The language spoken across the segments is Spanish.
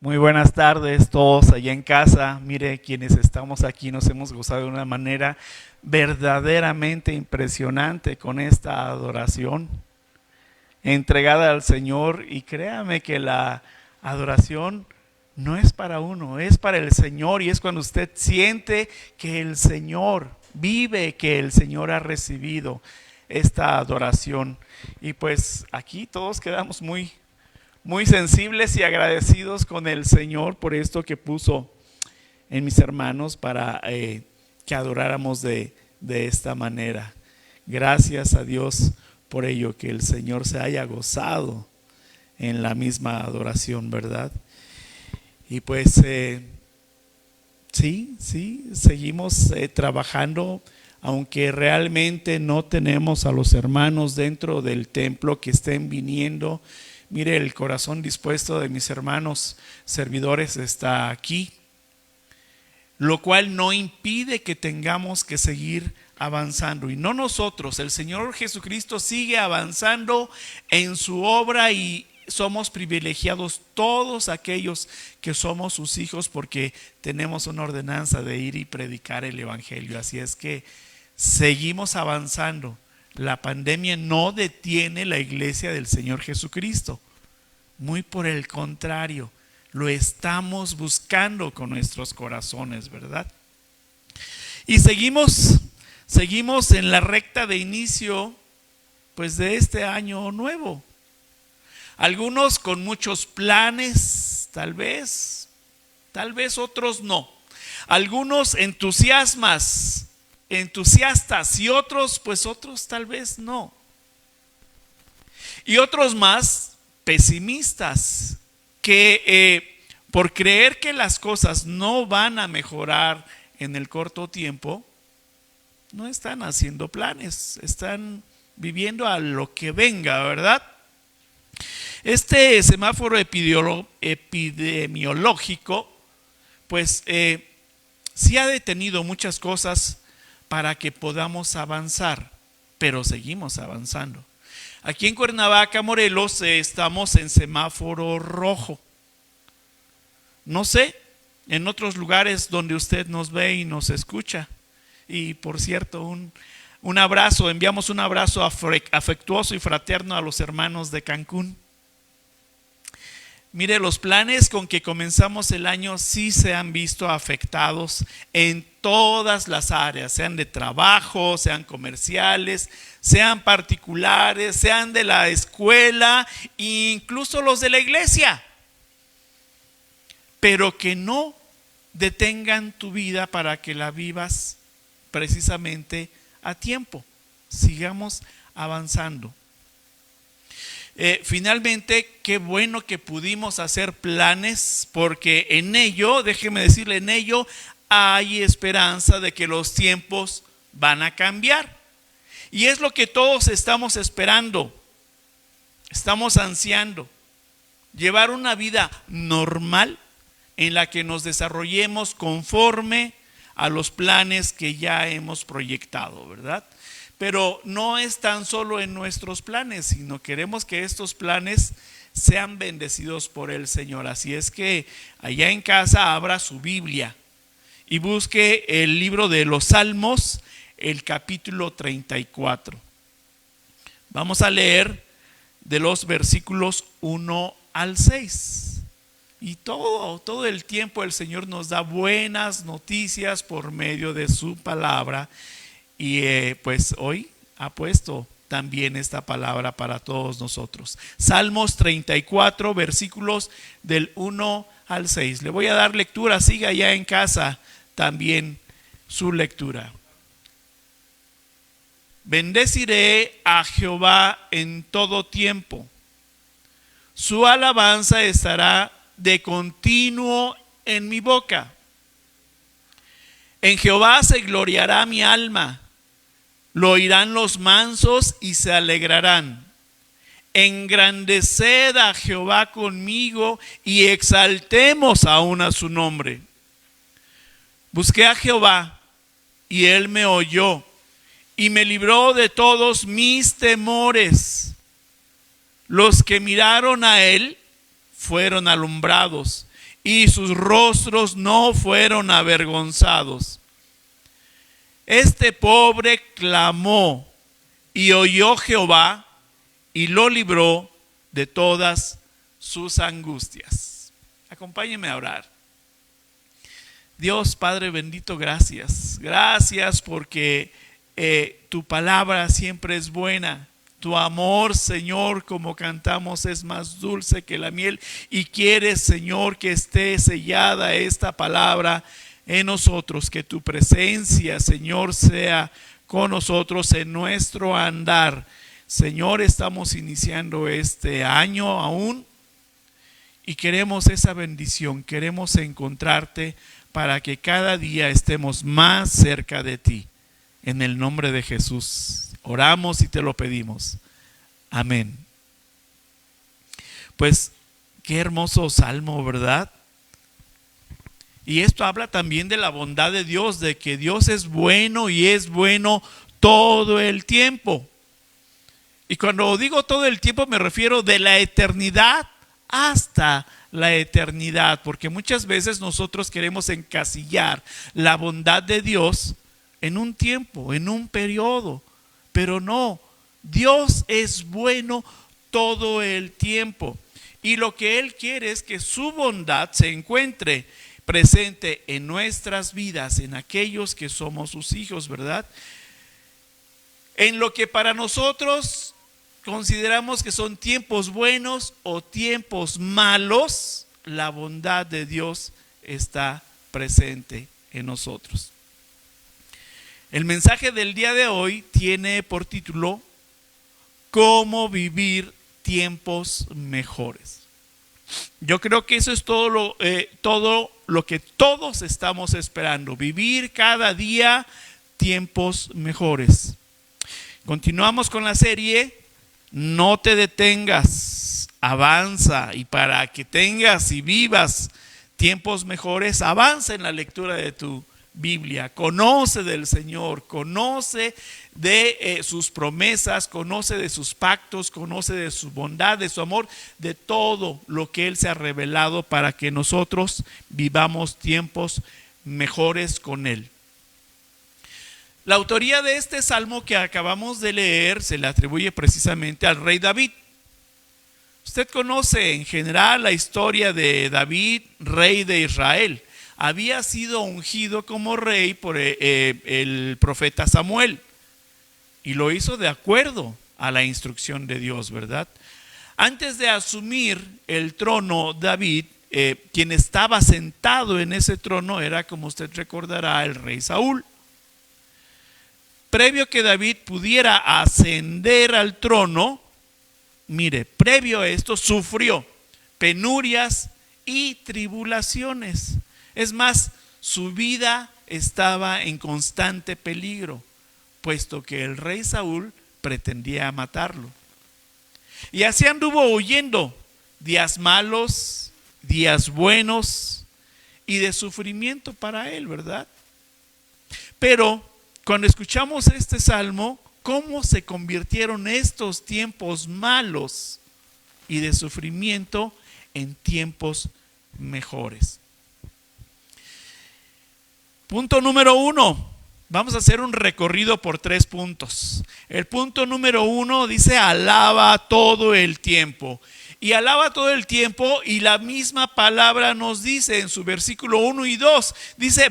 Muy buenas tardes todos allá en casa. Mire, quienes estamos aquí nos hemos gozado de una manera verdaderamente impresionante con esta adoración entregada al Señor. Y créame que la adoración no es para uno, es para el Señor. Y es cuando usted siente que el Señor vive, que el Señor ha recibido esta adoración. Y pues aquí todos quedamos muy sensibles y agradecidos con el Señor por esto que puso en mis hermanos para que adoráramos de esta manera. Gracias a Dios por ello, que el Señor se haya gozado en la misma adoración, ¿verdad? Y pues sí, seguimos trabajando, aunque realmente no tenemos a los hermanos dentro del templo que estén viniendo. Mire, el corazón dispuesto de mis hermanos servidores está aquí, lo cual no impide que tengamos que seguir avanzando. Y no nosotros, el Señor Jesucristo sigue avanzando en su obra y somos privilegiados todos aquellos que somos sus hijos, porque tenemos una ordenanza de ir y predicar el Evangelio. Así es que seguimos avanzando. La pandemia no detiene la iglesia del Señor Jesucristo. Muy por el contrario, lo estamos buscando con nuestros corazones, ¿verdad? Y seguimos en la recta de inicio, pues, de este año nuevo. Algunos con muchos planes, tal vez otros no. Algunos entusiastas y otros tal vez no. Y otros más pesimistas que por creer que las cosas no van a mejorar en el corto tiempo, no están haciendo planes, están viviendo a lo que venga, ¿verdad? Este semáforo epidemiológico, pues sí ha detenido muchas cosas para que podamos avanzar, pero seguimos avanzando. Aquí en Cuernavaca, Morelos, estamos en semáforo rojo. No sé, en otros lugares donde usted nos ve y nos escucha. Y por cierto, un abrazo, enviamos un abrazo afectuoso y fraterno a los hermanos de Cancún. Mire, los planes con que comenzamos el año sí se han visto afectados en todas las áreas, sean de trabajo, sean comerciales, sean particulares, sean de la escuela, incluso los de la iglesia. Pero que no detengan tu vida para que la vivas precisamente a tiempo. Sigamos avanzando. Finalmente, qué bueno que pudimos hacer planes, porque en ello, déjeme decirle, en ello hay esperanza de que los tiempos van a cambiar. Y es lo que todos estamos esperando, estamos ansiando, llevar una vida normal en la que nos desarrollemos conforme a los planes que ya hemos proyectado, ¿verdad? Pero no es tan solo en nuestros planes, sino queremos que estos planes sean bendecidos por el Señor. Así es que allá en casa abra su Biblia y busque el libro de los Salmos, el capítulo 34. Vamos a leer de los versículos 1 al 6. Y todo el tiempo el Señor nos da buenas noticias por medio de su palabra. Y pues hoy ha puesto también esta palabra para todos nosotros. Salmos 34, versículos del 1 al 6. Le voy a dar lectura, siga ya en casa también su lectura. Bendeciré a Jehová en todo tiempo. Su alabanza estará de continuo en mi boca. En Jehová se gloriará mi alma. Lo oirán los mansos y se alegrarán. Engrandeced a Jehová conmigo y exaltemos aún a su nombre. Busqué a Jehová y él me oyó y me libró de todos mis temores. Los que miraron a él fueron alumbrados, y sus rostros no fueron avergonzados. Este pobre clamó y oyó Jehová y lo libró de todas sus angustias. Acompáñenme a orar. Dios Padre bendito, gracias. Gracias porque tu palabra siempre es buena. Tu amor, Señor, como cantamos, es más dulce que la miel. Y quieres, Señor, que esté sellada esta palabra en nosotros. Que tu presencia, Señor, sea con nosotros en nuestro andar. Señor, estamos iniciando este año aún y queremos esa bendición. Queremos encontrarte para que cada día estemos más cerca de ti. En el nombre de Jesús oramos y te lo pedimos. Amén. Pues qué hermoso salmo, ¿verdad? Y esto habla también de la bondad de Dios, de que Dios es bueno y es bueno todo el tiempo. Y cuando digo todo el tiempo me refiero de la eternidad hasta la eternidad, porque muchas veces nosotros queremos encasillar la bondad de Dios en un tiempo, en un periodo, pero no, Dios es bueno todo el tiempo y lo que Él quiere es que su bondad se encuentre presente en nuestras vidas, en aquellos que somos sus hijos, ¿verdad? En lo que para nosotros consideramos que son tiempos buenos o tiempos malos, la bondad de Dios está presente en nosotros. El mensaje del día de hoy tiene por título ¿Cómo vivir tiempos mejores? Yo creo que eso es todo lo que todos estamos esperando, vivir cada día tiempos mejores. Continuamos con la serie No te detengas, avanza, y para que tengas y vivas tiempos mejores, avanza en la lectura de tu Biblia, conoce del Señor, conoce de sus promesas, conoce de sus pactos, conoce de su bondad, de su amor, de todo lo que Él se ha revelado para que nosotros vivamos tiempos mejores con Él. La autoría de este salmo que acabamos de leer se le atribuye precisamente al rey David. Usted conoce en general la historia de David, rey de Israel. Había sido ungido como rey por el profeta Samuel y lo hizo de acuerdo a la instrucción de Dios, ¿verdad? Antes de asumir el trono, David, quien estaba sentado en ese trono era, como usted recordará, el rey Saúl. Previo que David pudiera ascender al trono, mire, previo a esto sufrió penurias y tribulaciones. Es más, su vida estaba en constante peligro, puesto que el rey Saúl pretendía matarlo. Y así anduvo huyendo, días malos, días buenos y de sufrimiento para él, ¿verdad? Pero cuando escuchamos este salmo, ¿cómo se convirtieron estos tiempos malos y de sufrimiento en tiempos mejores? Punto número 1, vamos a hacer un recorrido por 3 puntos. El punto número 1 dice alaba todo el tiempo. Y alaba todo el tiempo, y la misma palabra nos dice en su versículo 1 y 2, dice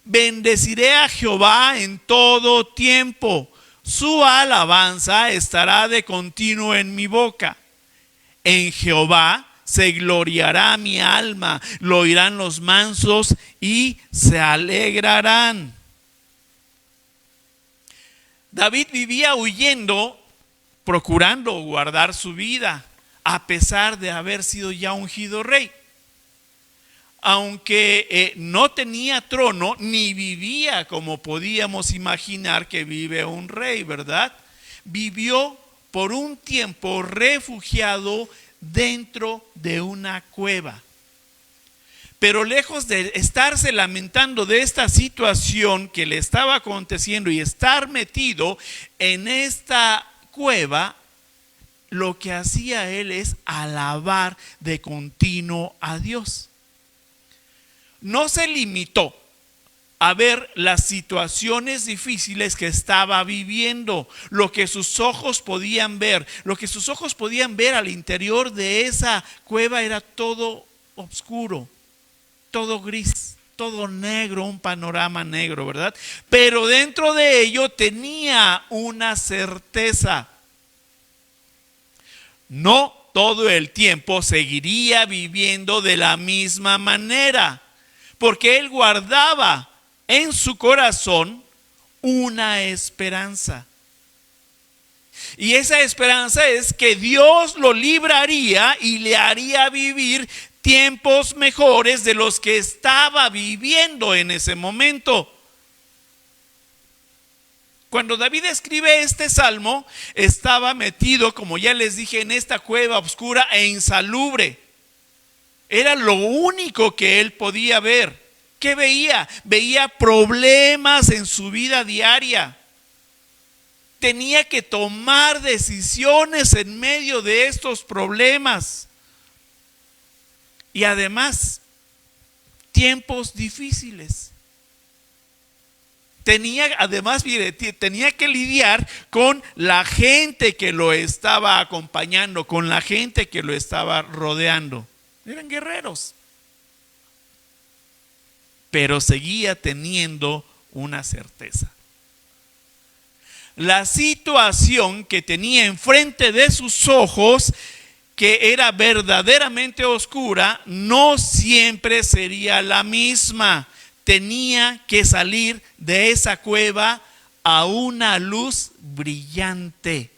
bendeciré a Jehová en todo tiempo. Su alabanza estará de continuo en mi boca. En Jehová se gloriará mi alma, lo oirán los mansos y se alegrarán. David vivía huyendo, procurando guardar su vida, a pesar de haber sido ya ungido rey. Aunque no tenía trono, ni vivía como podíamos imaginar que vive un rey, ¿verdad? Vivió por un tiempo refugiado dentro de una cueva. Pero lejos de estarse lamentando de esta situación que le estaba aconteciendo y estar metido en esta cueva, lo que hacía él es alabar de continuo a Dios. No se limitó a ver las situaciones difíciles que estaba viviendo, lo que sus ojos podían ver. Lo que sus ojos podían ver al interior de esa cueva era todo oscuro, todo gris, todo negro, un panorama negro, ¿verdad? Pero dentro de ello tenía una certeza: no todo el tiempo seguiría viviendo de la misma manera, porque él guardaba en su corazón una esperanza. Y esa esperanza es que Dios lo libraría y le haría vivir tiempos mejores de los que estaba viviendo en ese momento. Cuando David escribe este salmo, estaba metido, como ya les dije, en esta cueva oscura e insalubre. Era lo único que él podía ver. ¿Qué veía? Veía problemas en su vida diaria. Tenía que tomar decisiones en medio de estos problemas. Y además, tiempos difíciles. Tenía que lidiar con la gente que lo estaba acompañando, con la gente que lo estaba rodeando. Eran guerreros. Pero seguía teniendo una certeza. La situación que tenía enfrente de sus ojos, que era verdaderamente oscura, no siempre sería la misma. Tenía que salir de esa cueva a una luz brillante,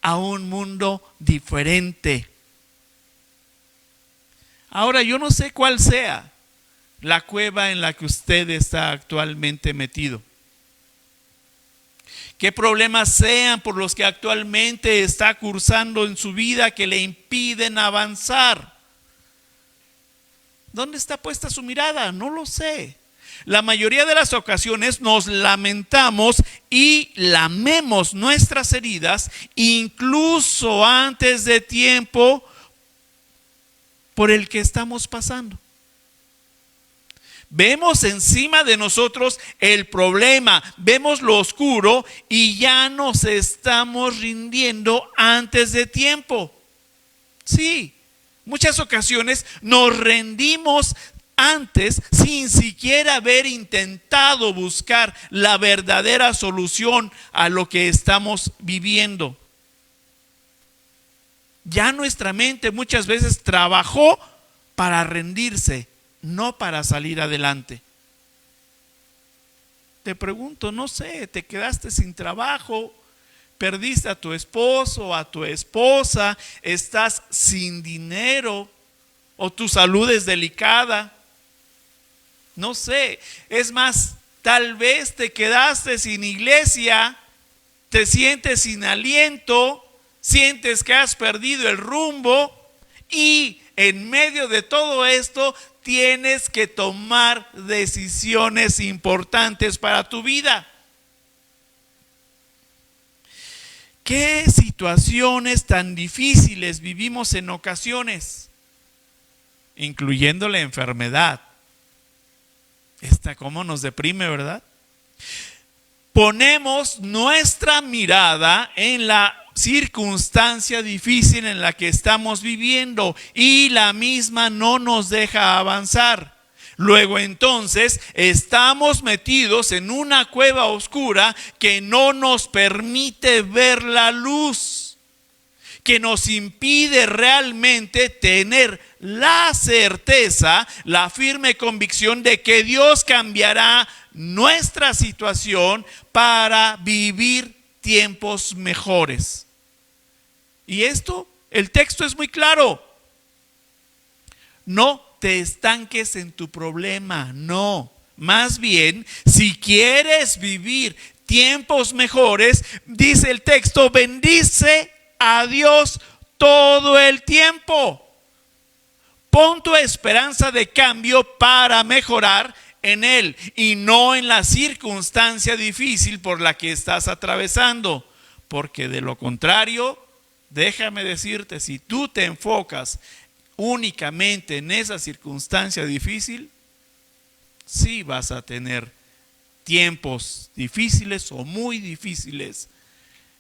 a un mundo diferente. Ahora, yo no sé cuál sea la cueva en la que usted está actualmente metido. ¿Qué problemas sean por los que actualmente está cursando en su vida que le impiden avanzar? ¿Dónde está puesta su mirada? No lo sé. La mayoría de las ocasiones nos lamentamos y lamemos nuestras heridas, incluso antes de tiempo, por el que estamos pasando. Vemos encima de nosotros el problema, vemos lo oscuro y ya nos estamos rindiendo antes de tiempo. Sí, muchas ocasiones nos rendimos antes sin siquiera haber intentado buscar la verdadera solución a lo que estamos viviendo. Ya nuestra mente muchas veces trabajó para rendirse, no para salir adelante. Te pregunto, no sé, te quedaste sin trabajo, perdiste a tu esposo, a tu esposa, estás sin dinero o tu salud es delicada. No sé, es más, tal vez te quedaste sin iglesia, te sientes sin aliento, sientes que has perdido el rumbo y en medio de todo esto tienes que tomar decisiones importantes para tu vida. ¿Qué situaciones tan difíciles vivimos en ocasiones? Incluyendo la enfermedad. Esta cómo nos deprime, ¿verdad? Ponemos nuestra mirada en la circunstancia difícil en la que estamos viviendo y la misma no nos deja avanzar. Luego entonces estamos metidos en una cueva oscura que no nos permite ver la luz, que nos impide realmente tener la certeza, la firme convicción de que Dios cambiará nuestra situación para vivir tiempos mejores. Y esto, el texto es muy claro. No te estanques en tu problema, no. Más bien, si quieres vivir tiempos mejores, dice el texto, bendice a Dios todo el tiempo. Pon tu esperanza de cambio para mejorar en Él y no en la circunstancia difícil por la que estás atravesando, porque de lo contrario déjame decirte, si tú te enfocas únicamente en esa circunstancia difícil, sí vas a tener tiempos difíciles o muy difíciles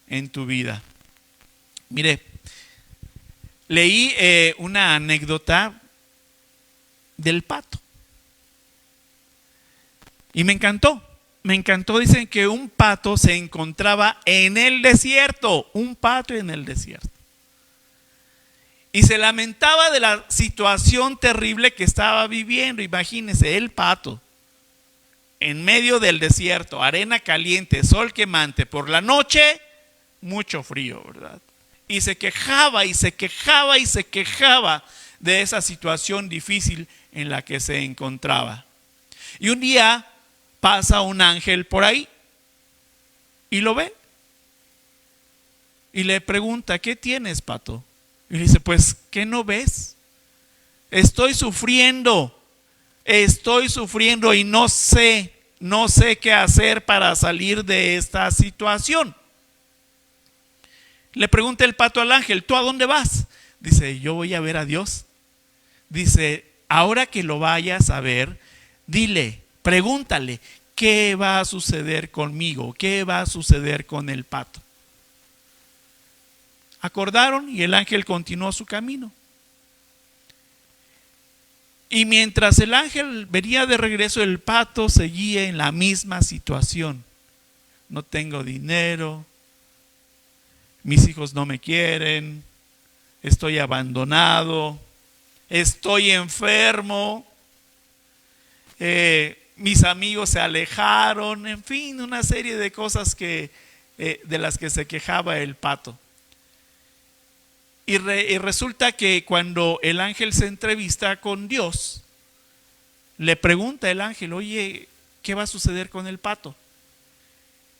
en tu vida. Mire, leí una anécdota del pato y me encantó. Dicen que un pato se encontraba en el desierto, un pato en el desierto. Y se lamentaba de la situación terrible que estaba viviendo. Imagínense, el pato en medio del desierto, arena caliente, sol quemante, por la noche, mucho frío, ¿verdad? Y se quejaba y se quejaba y se quejaba de esa situación difícil en la que se encontraba. Y un día pasa un ángel por ahí y lo ve y le pregunta: ¿qué tienes, pato? Y le dice: pues, ¿qué no ves? Estoy sufriendo y no sé qué hacer para salir de esta situación. Le pregunta el pato al ángel: ¿tú a dónde vas? Dice: yo voy a ver a Dios. Dice: ahora que lo vayas a ver, dile, pregúntale, ¿qué va a suceder conmigo? ¿Qué va a suceder con el pato? Acordaron y el ángel continuó su camino. Y mientras el ángel venía de regreso, el pato seguía en la misma situación. No tengo dinero, mis hijos no me quieren, estoy abandonado, estoy enfermo, mis amigos se alejaron, en fin, una serie de cosas de las que se quejaba el pato. Y resulta que cuando el ángel se entrevista con Dios, le pregunta el ángel: oye, ¿qué va a suceder con el pato?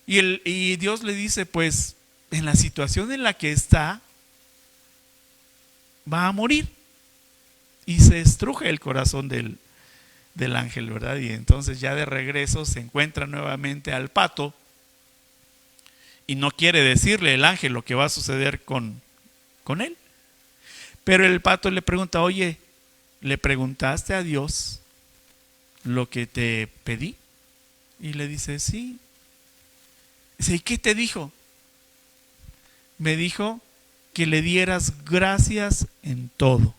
Y Dios le dice: pues en la situación en la que está, va a morir. Y se estruje el corazón del ángel, ¿verdad? Y entonces ya de regreso se encuentra nuevamente al pato y no quiere decirle el ángel lo que va a suceder con él. Pero el pato le pregunta: oye, ¿le preguntaste a Dios lo que te pedí? Y le dice: sí. Dice: ¿y qué te dijo? Me dijo que le dieras gracias en todo,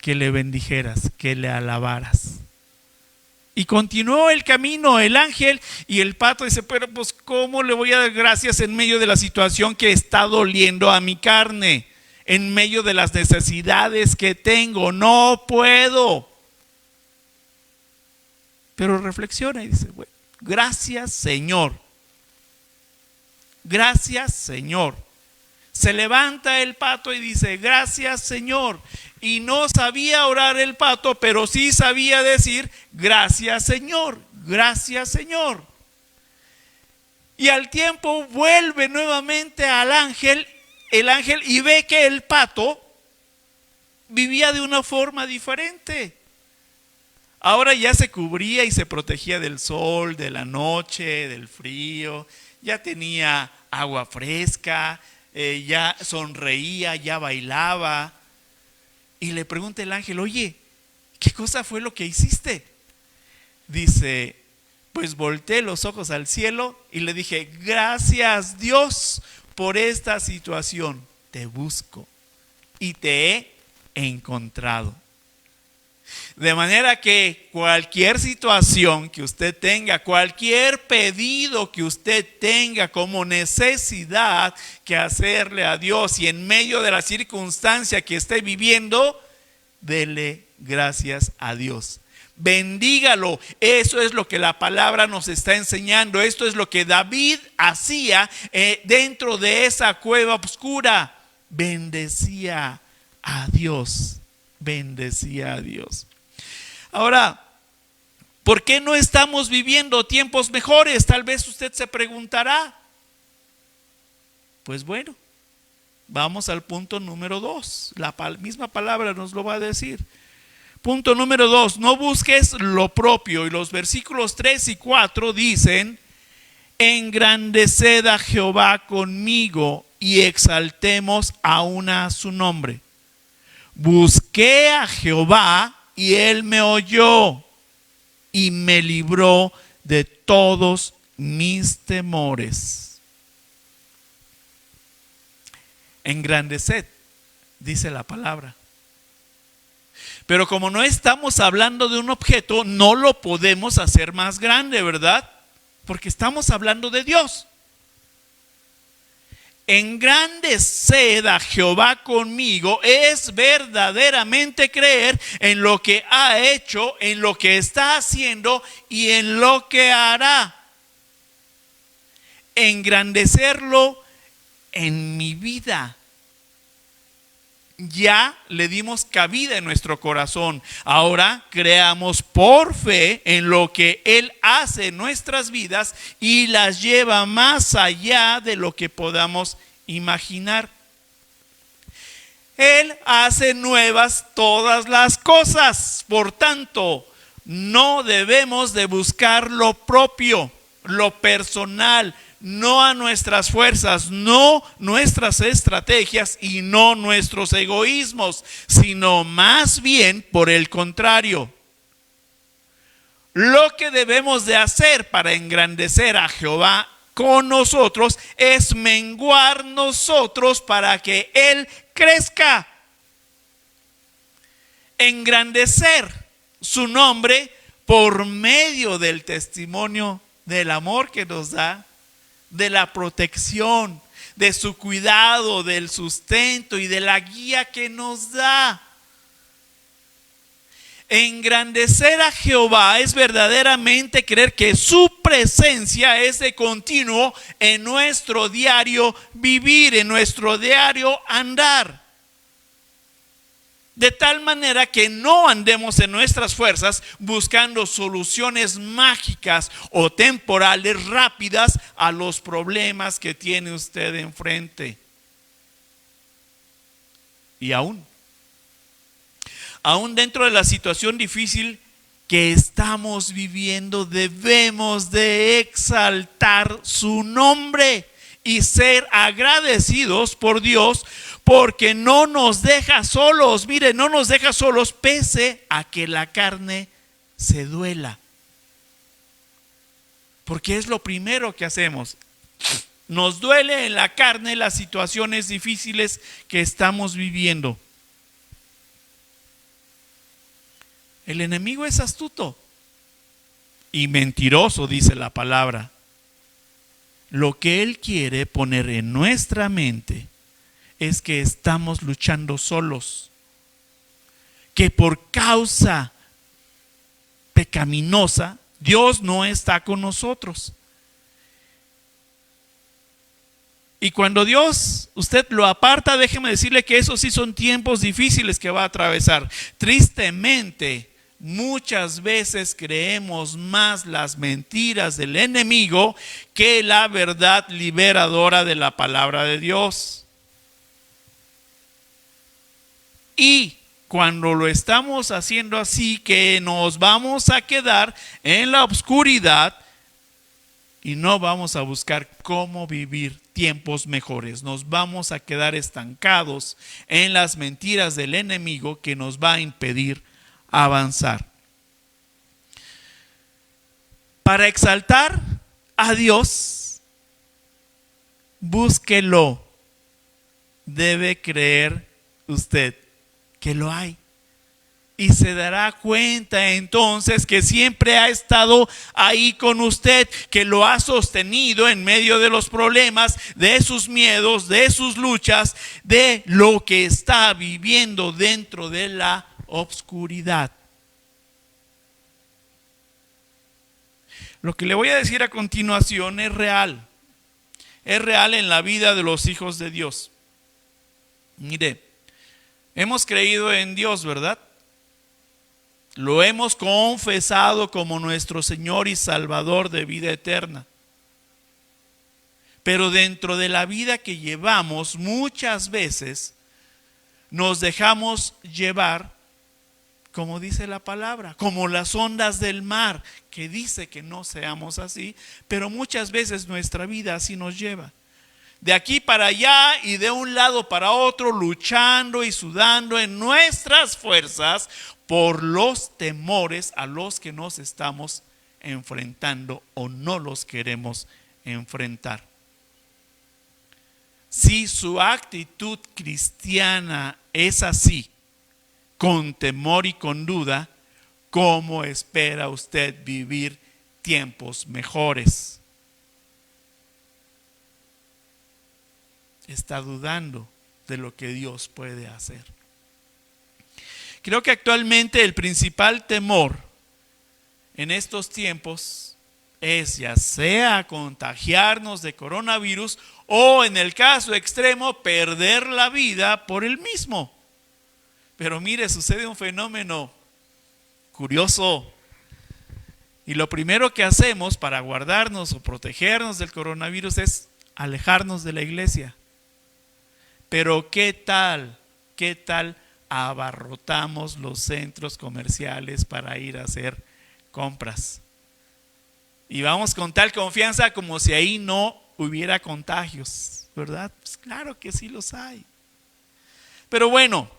que le bendijeras, que le alabaras. Y continuó el camino el ángel, y el pato dice: pero pues, ¿cómo le voy a dar gracias en medio de la situación que está doliendo a mi carne? En medio de las necesidades que tengo, no puedo. Pero reflexiona y dice: bueno, gracias, Señor. Gracias, Señor. Se levanta el pato y dice: gracias, Señor. Y no sabía orar el pato, pero sí sabía decir: gracias, Señor. Gracias, Señor. Y al tiempo vuelve nuevamente al ángel, el ángel, y ve que el pato vivía de una forma diferente. Ahora ya se cubría y se protegía del sol, de la noche, del frío. Ya tenía agua fresca, ya sonreía, ya bailaba. Y le pregunta el ángel: oye, ¿qué cosa fue lo que hiciste? Dice: pues volteé los ojos al cielo y le dije: gracias, Dios, por esta situación. Te busco y te he encontrado. De manera que cualquier situación que usted tenga, cualquier pedido que usted tenga como necesidad que hacerle a Dios, y en medio de la circunstancia que esté viviendo, dele gracias a Dios. Bendígalo. Eso es lo que la palabra nos está enseñando. Esto es lo que David hacía dentro de esa cueva oscura. Bendecía a Dios. Bendecía a Dios. Ahora, ¿por qué no estamos viviendo tiempos mejores? Tal vez usted se preguntará. Pues bueno, vamos al punto número 2. La misma palabra nos lo va a decir. Punto número 2, no busques lo propio. Y los versículos 3 y 4 dicen: engrandeced a Jehová conmigo y exaltemos aún a su nombre. Busqué a Jehová y él me oyó y me libró de todos mis temores. Engrandeced, dice la palabra. Pero como no estamos hablando de un objeto, no lo podemos hacer más grande, ¿verdad? Porque estamos hablando de Dios. Engrandeced a Jehová conmigo es verdaderamente creer en lo que ha hecho, en lo que está haciendo y en lo que hará. Engrandecerlo en mi vida. Ya le dimos cabida en nuestro corazón. Ahora creamos por fe en lo que Él hace en nuestras vidas y las lleva más allá de lo que podamos imaginar. Él hace nuevas todas las cosas. Por tanto, no debemos de buscar lo propio, lo personal, no a nuestras fuerzas, no nuestras estrategias y no nuestros egoísmos, sino más bien por el contrario. Lo que debemos de hacer para engrandecer a Jehová con nosotros es menguar nosotros para que Él crezca. Engrandecer su nombre por medio del testimonio del amor que nos da, de la protección, de su cuidado, del sustento y de la guía que nos da. Engrandecer a Jehová es verdaderamente creer que su presencia es de continuo en nuestro diario vivir, en nuestro diario andar. De tal manera que no andemos en nuestras fuerzas buscando soluciones mágicas o temporales rápidas a los problemas que tiene usted enfrente. Y aún dentro de la situación difícil que estamos viviendo, debemos de exaltar su nombre y ser agradecidos por Dios, porque no nos deja solos. Mire, no nos deja solos pese a que la carne se duela. Porque es lo primero que hacemos. Nos duele en la carne las situaciones difíciles que estamos viviendo. El enemigo es astuto y mentiroso, dice la palabra. Lo que él quiere poner en nuestra mente es que estamos luchando solos, que por causa pecaminosa Dios no está con nosotros. Y cuando Dios, usted lo aparta, déjeme decirle que esos sí son tiempos difíciles que va a atravesar. Tristemente, muchas veces creemos más las mentiras del enemigo que la verdad liberadora de la palabra de Dios. Y cuando lo estamos haciendo así, que nos vamos a quedar en la oscuridad y no vamos a buscar cómo vivir tiempos mejores. Nos vamos a quedar estancados en las mentiras del enemigo que nos va a impedir avanzar. Para exaltar a Dios, búsquelo. Debe creer usted que lo hay. Y se dará cuenta entonces que siempre ha estado ahí con usted, que lo ha sostenido en medio de los problemas, de sus miedos, de sus luchas, de lo que está viviendo dentro de la obscuridad. Lo que le voy a decir a continuación es real. Es real en la vida de los hijos de Dios. Mire, hemos creído en Dios, ¿verdad? Lo hemos confesado como nuestro Señor y Salvador de vida eterna. Pero dentro de la vida que llevamos, muchas veces nos dejamos llevar, como dice la palabra, como las ondas del mar, que dice que no seamos así, pero muchas veces nuestra vida así nos lleva. de aquí para allá y de un lado para otro, luchando y sudando en nuestras fuerzas por los temores a los que nos estamos enfrentando o no los queremos enfrentar. Si su actitud cristiana es así, con temor y con duda, ¿cómo espera usted vivir tiempos mejores? Está dudando de lo que Dios puede hacer. Creo que actualmente el principal temor en estos tiempos es ya sea contagiarnos de coronavirus o en el caso extremo perder la vida por el mismo. Pero mire, sucede un fenómeno curioso. Y lo primero que hacemos para guardarnos o protegernos del coronavirus es alejarnos de la iglesia. Pero ¿qué tal abarrotamos los centros comerciales para ir a hacer compras? Y vamos con tal confianza como si ahí no hubiera contagios, ¿verdad? Pues claro que sí los hay. Pero bueno,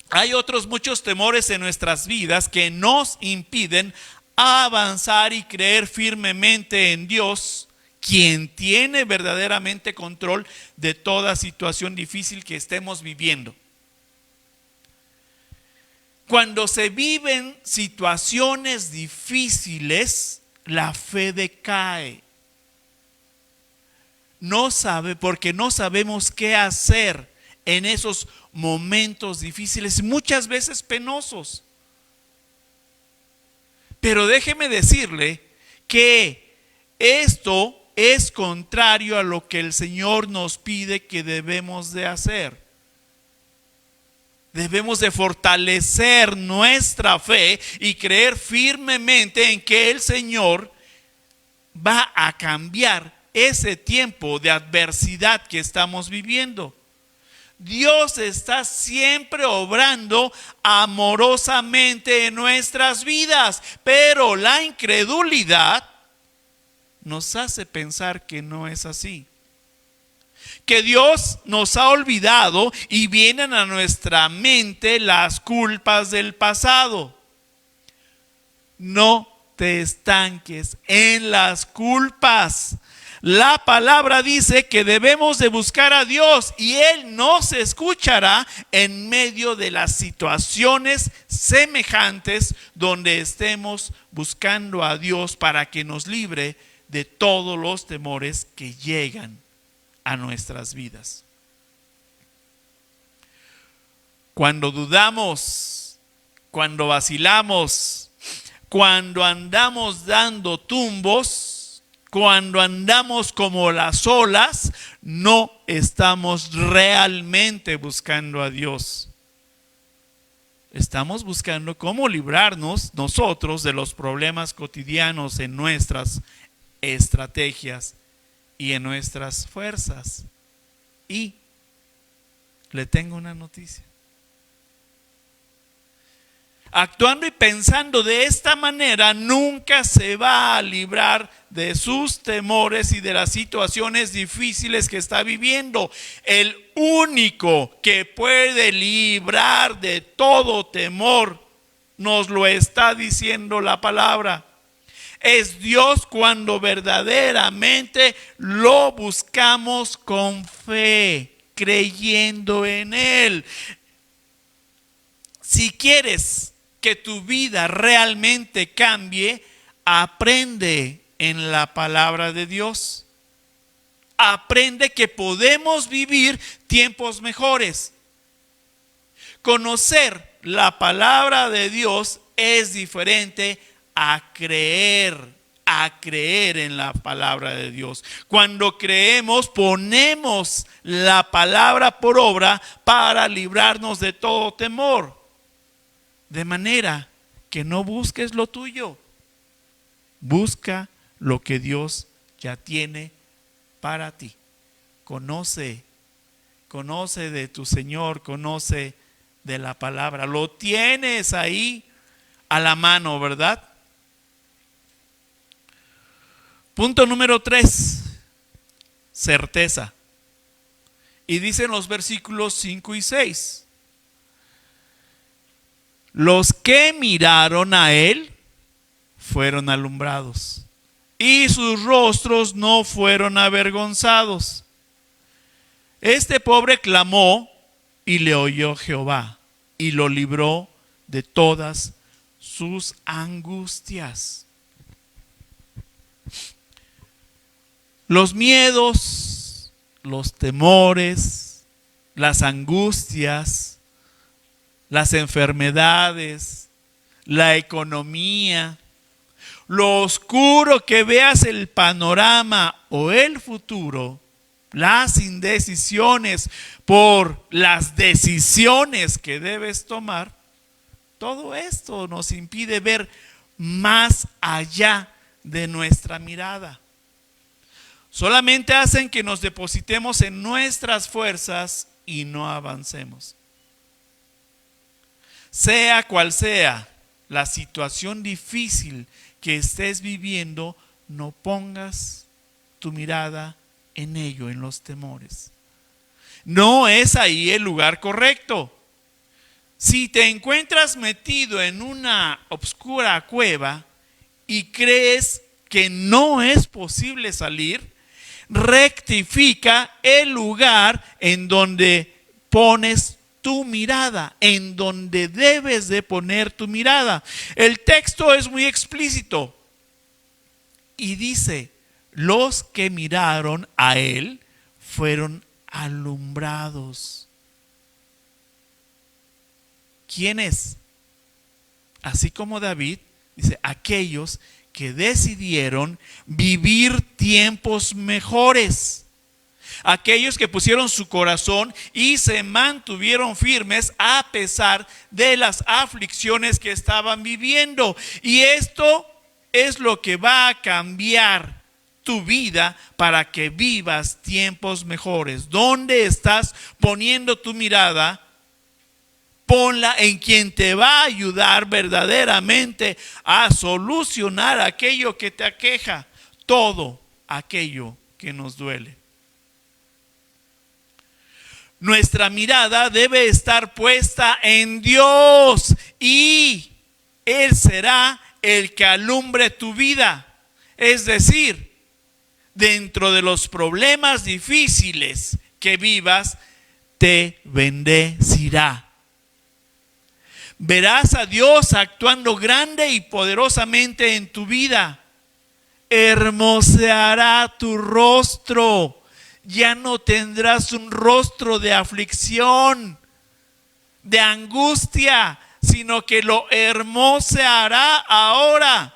hay otros muchos temores en nuestras vidas que nos impiden avanzar y creer firmemente en Dios, quien tiene verdaderamente control de toda situación difícil que estemos viviendo. Cuando se viven situaciones difíciles, la fe decae. Porque no sabemos qué hacer en esos momentos difíciles, muchas veces penosos. Pero déjeme decirle que esto es contrario a lo que el Señor nos pide que debemos de hacer. Debemos de fortalecer nuestra fe y creer firmemente en que el Señor va a cambiar ese tiempo de adversidad que estamos viviendo. Dios está siempre obrando amorosamente en nuestras vidas, pero la incredulidad nos hace pensar que no es así. Que Dios nos ha olvidado y vienen a nuestra mente las culpas del pasado. No te estanques en las culpas. La palabra dice que debemos de buscar a Dios y Él nos escuchará en medio de las situaciones semejantes donde estemos buscando a Dios para que nos libre de todos los temores que llegan a nuestras vidas. Cuando dudamos, cuando vacilamos, cuando andamos dando tumbos, cuando andamos como las olas, no estamos realmente buscando a Dios. Estamos buscando cómo librarnos nosotros de los problemas cotidianos en nuestras estrategias y en nuestras fuerzas. Y le tengo una noticia. Actuando y pensando de esta manera, nunca se va a librar de sus temores y de las situaciones difíciles que está viviendo. El único que puede librar de todo temor, nos lo está diciendo la palabra, es Dios cuando verdaderamente lo buscamos con fe, creyendo en Él. Si quieres que tu vida realmente cambie, aprende en la palabra de Dios. Aprende que podemos vivir tiempos mejores. Conocer la palabra de Dios es diferente a creer en la palabra de Dios. Cuando creemos, ponemos la palabra por obra para librarnos de todo temor. De manera que no busques lo tuyo, busca lo que Dios ya tiene para ti. Conoce de tu Señor, conoce de la palabra. Lo tienes ahí a la mano, ¿verdad? Punto número 3, certeza. Y dicen los versículos 5 y 6. Los que miraron a él fueron alumbrados, y sus rostros no fueron avergonzados. Este pobre clamó, y le oyó Jehová, y lo libró de todas sus angustias. Los miedos, los temores, las angustias, las enfermedades, la economía, lo oscuro que veas el panorama o el futuro, las indecisiones por las decisiones que debes tomar, todo esto nos impide ver más allá de nuestra mirada. Solamente hacen que nos depositemos en nuestras fuerzas y no avancemos. Sea cual sea la situación difícil que estés viviendo, no pongas tu mirada en ello, en los temores. No es ahí el lugar correcto. Si te encuentras metido en una oscura cueva y crees que no es posible salir, rectifica el lugar en donde pones tu mirada, en donde debes de poner tu mirada. El texto es muy explícito y dice: los que miraron a él fueron alumbrados. ¿Quiénes? Así como David dice, aquellos que decidieron vivir tiempos mejores, aquellos que pusieron su corazón y se mantuvieron firmes a pesar de las aflicciones que estaban viviendo. Y esto es lo que va a cambiar tu vida para que vivas tiempos mejores. ¿Dónde estás poniendo tu mirada? Ponla en quien te va a ayudar verdaderamente a solucionar aquello que te aqueja, todo aquello que nos duele. Nuestra mirada debe estar puesta en Dios y Él será el que alumbre tu vida. Es decir, dentro de los problemas difíciles que vivas, te bendecirá. Verás a Dios actuando grande y poderosamente en tu vida. Hermoseará tu rostro. Ya no tendrás un rostro de aflicción, de angustia, sino que lo hermoseará ahora.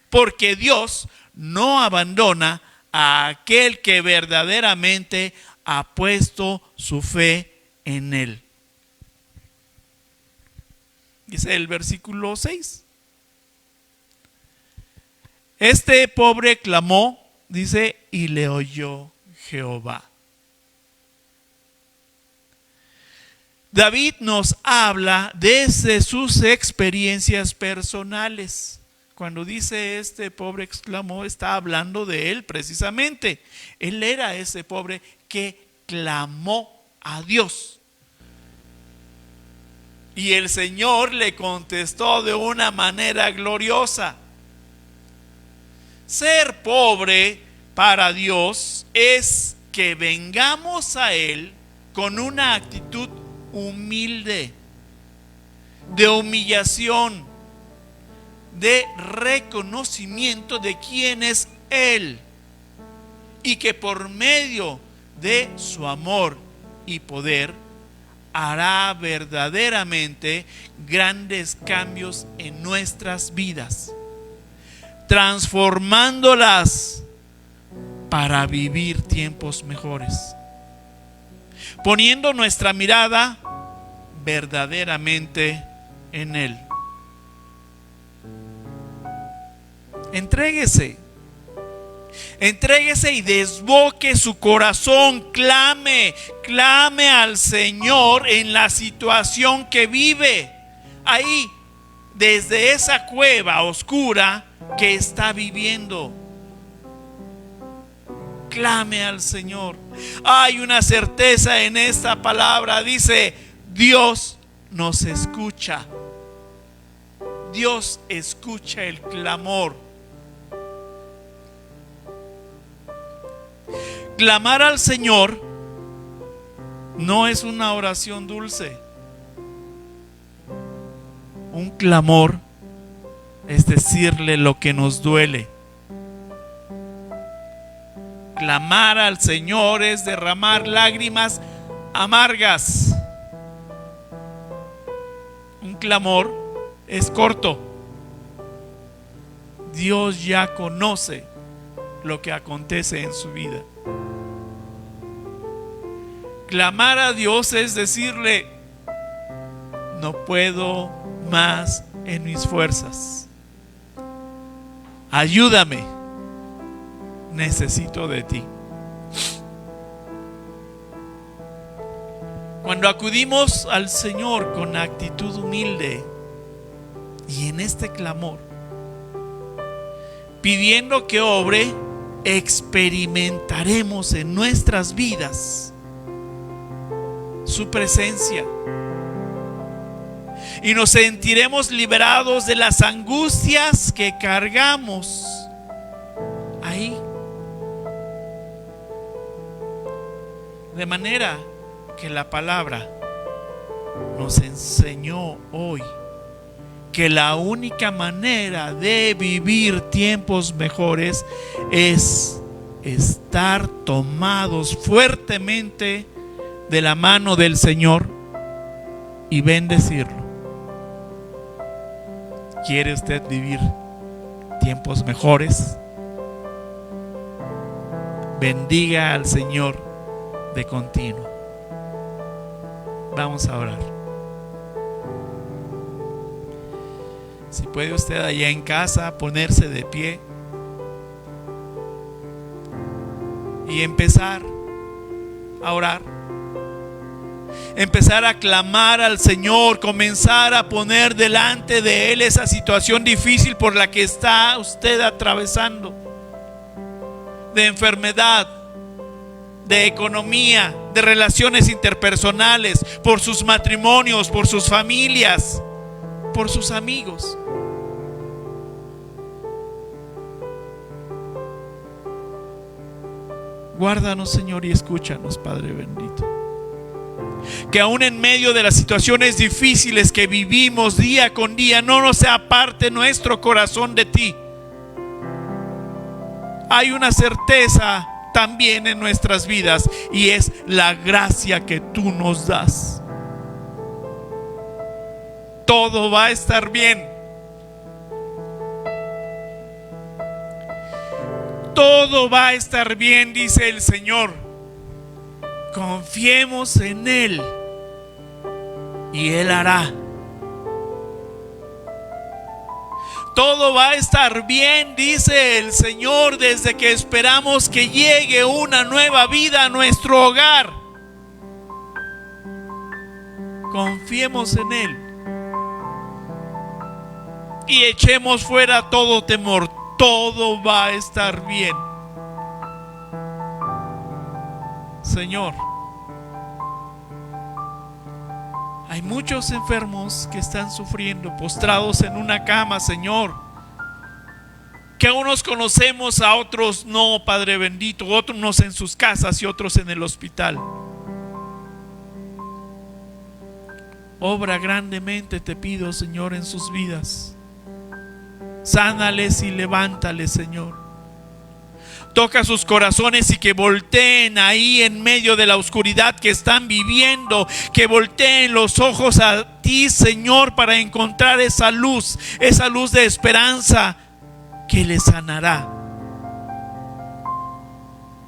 Porque Dios no abandona a aquel que verdaderamente ha puesto su fe en Él. Dice el versículo 6. Este pobre clamó, dice, y le oyó Jehová. David nos habla desde sus experiencias personales. Cuando dice este pobre exclamó, está hablando de él precisamente. Él era ese pobre que clamó a Dios. Y el Señor le contestó de una manera gloriosa. Ser pobre para Dios es que vengamos a Él con una actitud humilde, de humillación, de reconocimiento de quién es Él, y que por medio de su amor y poder hará verdaderamente grandes cambios en nuestras vidas, transformándolas para vivir tiempos mejores, poniendo nuestra mirada verdaderamente en Él. Entréguese y desboque su corazón, clame al Señor en la situación que vive, ahí, desde esa cueva oscura que está viviendo. clame al Señor. Hay una certeza en esta palabra. Dice: Dios nos escucha. Dios escucha el clamor. Clamar al Señor no es una oración dulce. Un clamor es decirle lo que nos duele. Clamar al Señor es derramar lágrimas amargas. Un clamor es corto. Dios ya conoce lo que acontece en su vida. Clamar a Dios es decirle: no puedo más en mis fuerzas. Ayúdame. Necesito de ti. Cuando acudimos al Señor con actitud humilde y en este clamor, pidiendo que obre, experimentaremos en nuestras vidas su presencia y nos sentiremos liberados de las angustias que cargamos ahí. De manera que la palabra nos enseñó hoy que la única manera de vivir tiempos mejores es estar tomados fuertemente de la mano del Señor y bendecirlo. ¿Quiere usted vivir tiempos mejores? Bendiga al Señor de continuo. Vamos a orar. Si puede usted allá en casa ponerse de pie y empezar a orar, empezar a clamar al Señor, comenzar a poner delante de Él esa situación difícil por la que está usted atravesando, de enfermedad, de economía, de relaciones interpersonales, por sus matrimonios, por sus familias, por sus amigos. Guárdanos, Señor, y escúchanos, Padre bendito. Que aún en medio de las situaciones difíciles que vivimos día con día, no nos aparte nuestro corazón de ti. Hay una certeza también en nuestras vidas, y es la gracia que tú nos das. Todo va a estar bien. Todo va a estar bien, dice el Señor. Confiemos en Él y Él hará. Todo va a estar bien, dice el Señor, desde que esperamos que llegue una nueva vida a nuestro hogar. Confiemos en Él y echemos fuera todo temor. Todo va a estar bien. Señor, hay muchos enfermos que están sufriendo, postrados en una cama, Señor, que a unos conocemos, a otros no, Padre bendito, otros en sus casas y otros en el hospital. Obra grandemente, te pido, Señor, en sus vidas. Sánales y levántales, Señor. Toca sus corazones y que volteen ahí en medio de la oscuridad que están viviendo, que volteen los ojos a ti, Señor, para encontrar esa luz de esperanza que les sanará.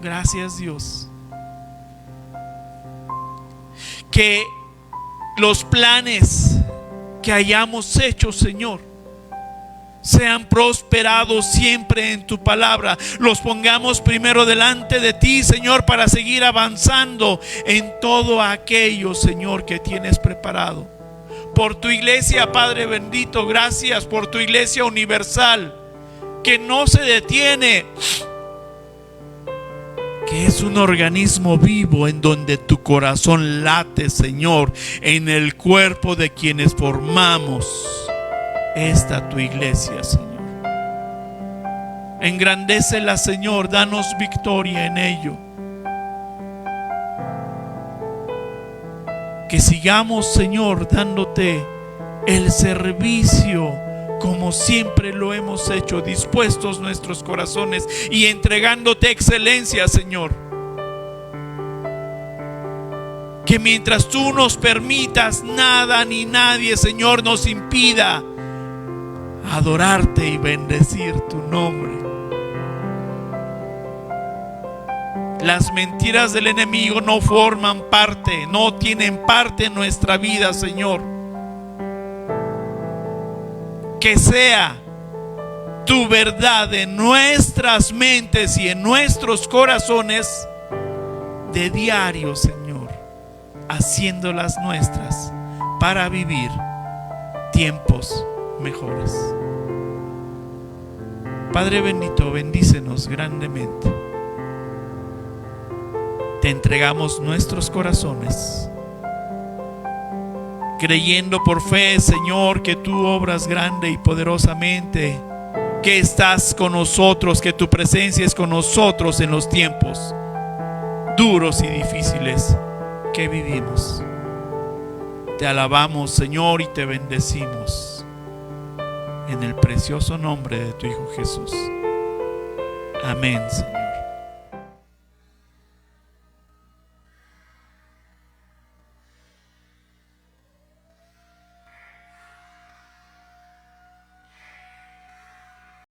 Gracias, Dios. Que los planes que hayamos hecho, Señor, sean prosperados siempre en tu palabra. Los pongamos primero delante de ti, Señor, para seguir avanzando en todo aquello, Señor, que tienes preparado. Por tu iglesia, Padre bendito, gracias por tu iglesia universal, que no se detiene que es un organismo vivo en donde tu corazón late, Señor, en el cuerpo de quienes formamos esta tu iglesia, Señor. Engrandécela, Señor, danos victoria en ello. Que sigamos, Señor, dándote el servicio como siempre lo hemos hecho, dispuestos nuestros corazones y entregándote excelencia, Señor. Que mientras tú nos permitas, nada ni nadie, Señor, nos impida adorarte y bendecir tu nombre. Las mentiras del enemigo no forman parte, no tienen parte en nuestra vida, Señor. Que sea tu verdad en nuestras mentes y en nuestros corazones de diario, Señor, haciéndolas nuestras para vivir tiempos mejores. Padre bendito, bendícenos grandemente. Te entregamos nuestros corazones, creyendo por fe, Señor, que tú obras grande y poderosamente, que estás con nosotros, que tu presencia es con nosotros en los tiempos duros y difíciles que vivimos. Te alabamos, Señor, y te bendecimos en el precioso nombre de tu Hijo Jesús. Amén, Señor.